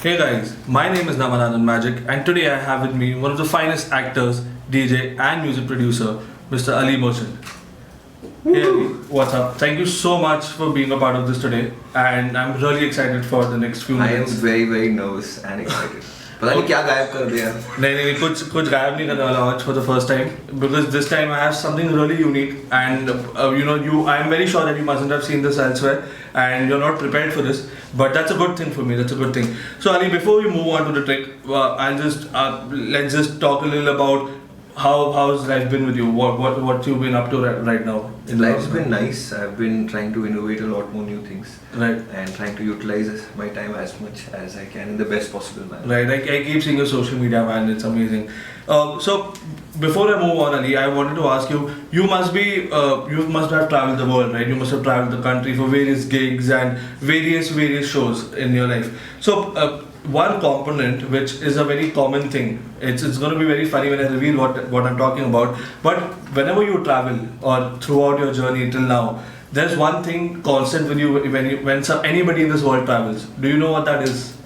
Hey guys, my name is Namanandan Magic, and today I have with me one of the finest actors, DJ, and music producer, Mr. Ali Merchant. Hey Ali, what's up? Thank you so much for being a part of this today, and I'm really excited for the next few I am minutes. very nervous and excited. पता नहीं क्या गायब कर दिया. नहीं कुछ गायब नहीं करने वाला आज for the first time because this time I have something really unique and I'm very sure that you mustn't have seen this elsewhere and you're not prepared for this, but that's a good thing for me. That's a good thing. So Ali, before we move on to the trick, let's just talk a little about how's life been with you. What you've been up to right now in Life's life? been nice. I've been trying to innovate a lot more new things. Right. And trying to utilize my time as much as I can in the best possible manner. Right, I keep seeing your social media, man. It's amazing. So before I move on, Ali, I wanted to ask you. You must have traveled the world, right? You must have traveled the country for various gigs and various shows in your life. So one component which is a very common thing. It's going to be very funny when I reveal what I'm talking about. But whenever you travel or throughout your journey till now, there's one thing constant with you when anybody in this world travels. Do you know what that is?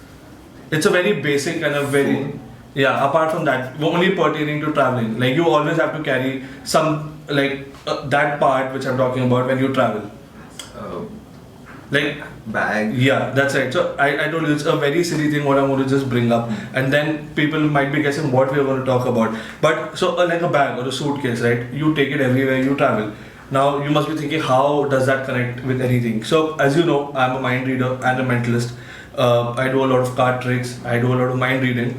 It's a very basic and a very Food. yeah. Apart from that, only pertaining to traveling, like you always have to carry some that part which I'm talking about when you travel. Uh, Like Bag. yeah, that's right. So I told you it's a very silly thing what I'm going to just bring up, and then people might be guessing what we're going to talk about. But so like a bag or a suitcase, right? You take it everywhere you travel. Now you must be thinking, how does that connect with anything? So as you know, I'm a mind reader and a mentalist. I do a lot of card tricks. I do a lot of mind reading.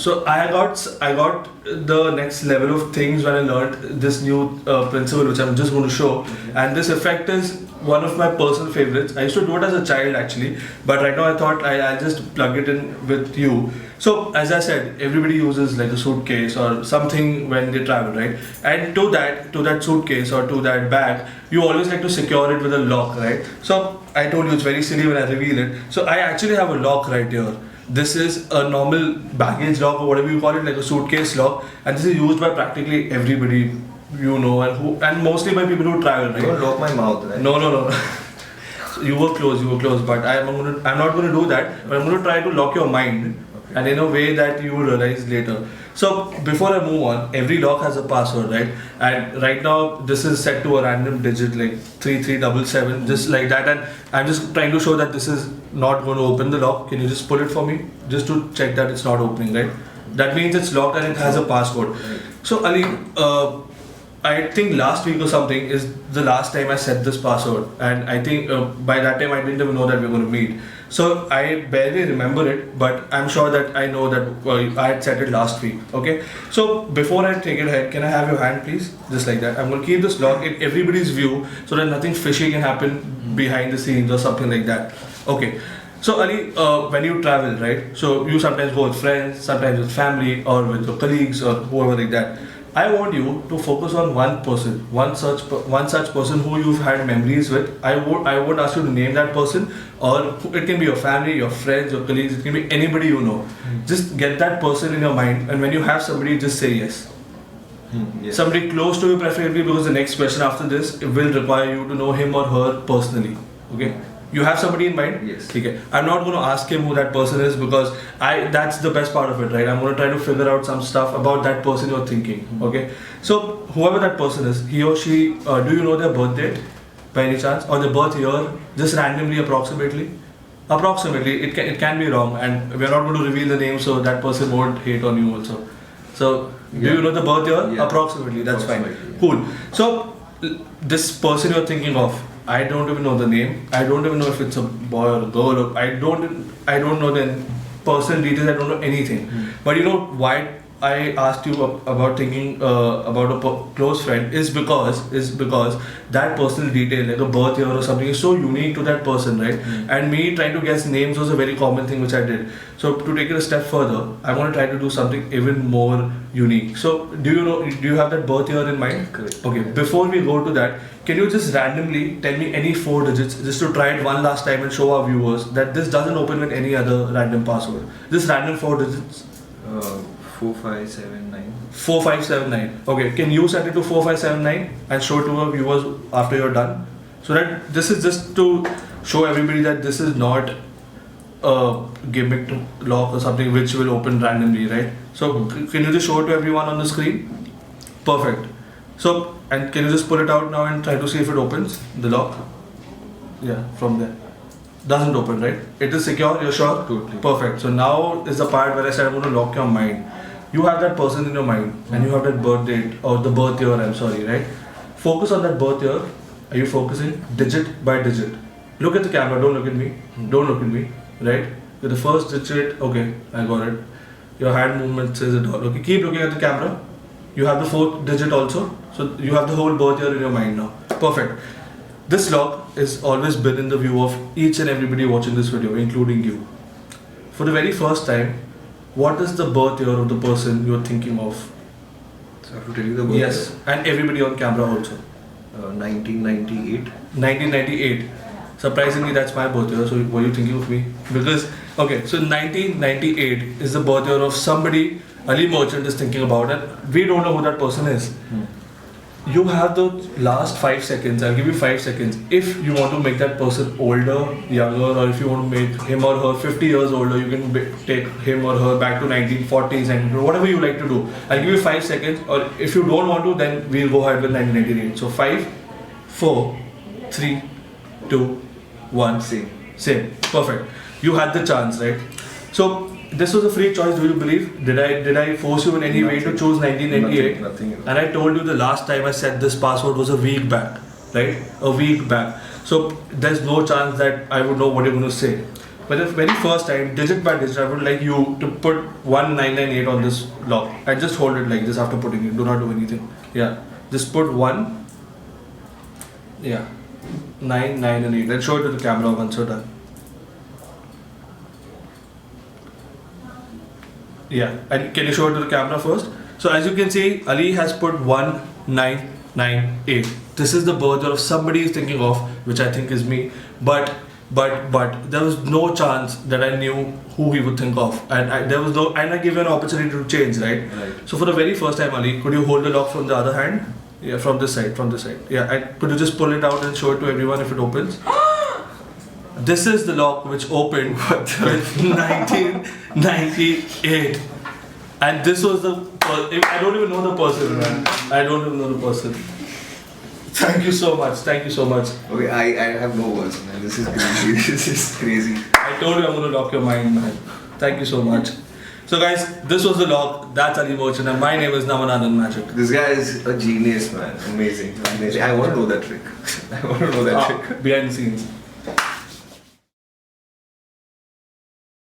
So I got the next level of things when I learned this new principle, which I'm just going to show. And this effect is one of my personal favorites. I used to do it as a child actually, but right now I thought I'll just plug it in with you. So as I said, everybody uses like a suitcase or something when they travel, right? And to that suitcase or to that bag, you always like to secure it with a lock, right? So I told you it's very silly when I reveal it. So I actually have a lock right here. This is a normal baggage lock or whatever you call it, like a suitcase lock, and this is used by practically everybody and mostly by people who travel, right? Don't lock my mouth, right? No. So you were close, but I'm not going to do that. But I'm going to try to lock your mind, and in a way that you will realize later. So before I move on, every lock has a password, right? And right now this is set to a random digit like 3377, just like that. And I'm just trying to show that this is not going to open the lock. Can you just pull it for me, just to check that it's not opening, right? That means it's locked and it has a password. So Ali, I think last week or something is the last time I set this password, and I think by that time I didn't even know that we were going to meet. So I barely remember it, but I'm sure that I know that I had set it last week. Okay. So before I take it ahead, can I have your hand, please? Just like that. I'm going to keep this lock in everybody's view so that nothing fishy can happen behind the scenes or something like that. Okay. So Ali, when you travel, right? So you sometimes go with friends, sometimes with family, or with your colleagues or whoever like that. I want you to focus on one person, one such person who you've had memories with. I would ask you to name that person, or it can be your family, your friends, your colleagues. It can be anybody you know. Just get that person in your mind, and when you have somebody, just say yes. Yes. Somebody close to you, preferably, because the next question after this will require you to know him or her personally. Okay. You have somebody in mind? Yes. Okay. I'm not going to ask him who that person is because that's the best part of it, right? I'm going to try to figure out some stuff about that person you're thinking. Okay. So whoever that person is, he or she, do you know their birth date by any chance, or the birth year, just randomly, approximately? Approximately. It can be wrong, and we're not going to reveal the name so that person won't hate on you also. So do you know the birth year? Yeah. Approximately. That's Approximately, fine. Cool. So this person you're thinking of, I don't even know the name. I don't even know if it's a boy or a girl. Or I don't know the personal details. I don't know anything. But you know why I asked you about thinking about a close friend is because that personal detail, like a birth year or something, is so unique to that person, right? And me trying to guess names was a very common thing which I did. So to take it a step further, I want to try to do something even more unique. So do you have that birth year in mind? Correct. Okay. Before we go to that, can you just randomly tell me any 4 digits just to try it one last time and show our viewers that this doesn't open with any other random password? This random 4 digits. 4579. 4579. Okay, can you set it to 4579 and show to our viewers after you're done? So that this is just to show everybody that this is not a gimmick to lock or something which will open randomly, right? So can you just show it to everyone on the screen? Perfect. So, and can you just pull it out now and try to see if it opens the lock? Yeah, from there. Doesn't open, right? It is secure, you're sure? Totally. Perfect. So now is the part where I said I'm going to lock your mind. You have that person in your mind and you have that birth date or the birth year, I'm sorry, right? Focus on that birth year. Are you focusing digit by digit? Look at the camera, don't look at me. Don't look at me, right? With the first digit, okay, I got it. Your hand movement says it all. Okay, keep looking at the camera. You have the fourth digit also. So you have the whole birth year in your mind now. Perfect. This lock is always been in the view of each and everybody watching this video, including you. For the very first time, what is the birth year of the person you're thinking of? So I have to tell you the birth Yes, and everybody on camera also. 1998. 1998. Surprisingly, that's my birth year. So, were you thinking of me? Because, okay, so 1998 is the birth year of somebody Ali Merchant is thinking about, and we don't know who that person is. You have the last 5 seconds. I'll give you 5 seconds. If you want to make that person older, younger, or if you want to make him or her 50 years older, you can take him or her back to 1940s and whatever you like to do. I'll give you 5 seconds, or if you don't want to, then we'll go ahead with 1998. So 5, 4, 3, 2, 1. Same. Perfect. You had the chance, right? So this was a free choice. Do you believe? Did I force you in any way to choose 1998? Nothing. And I told you the last time I set this password was a week back, right? A week back. So there's no chance that I would know what you're going to say. But the very first time, digit by digit, I would like you to put 1998 on this lock and just hold it like this after putting it. Do not do anything. Yeah. Just put 1. Yeah. 9, 9 and 8. Then show it to the camera once you're done. Yeah, and can you show it to the camera first? So as you can see, Ali has put 1998. This is the birth year of somebody he's thinking of, which I think is me. But there was no chance that I knew who he would think of, and I gave you an opportunity to change, right? Right. So for the very first time, Ali, could you hold the lock from the other hand? Yeah, from this side. Yeah, and could you just pull it out and show it to everyone if it opens? This is the lock which opened with 1998. And this was the... I don't even know the person, man. I don't even know the person. Thank you so much. Okay, I have no words, man. This is crazy. This is crazy. I told you I'm going to lock your mind, man. Thank you so much. So guys, this was the lock. That's Ali Merchant and my name is Namanandan Magic. This guy is a genius, man. Amazing. I want to know that trick. I want to know that trick. Behind the scenes.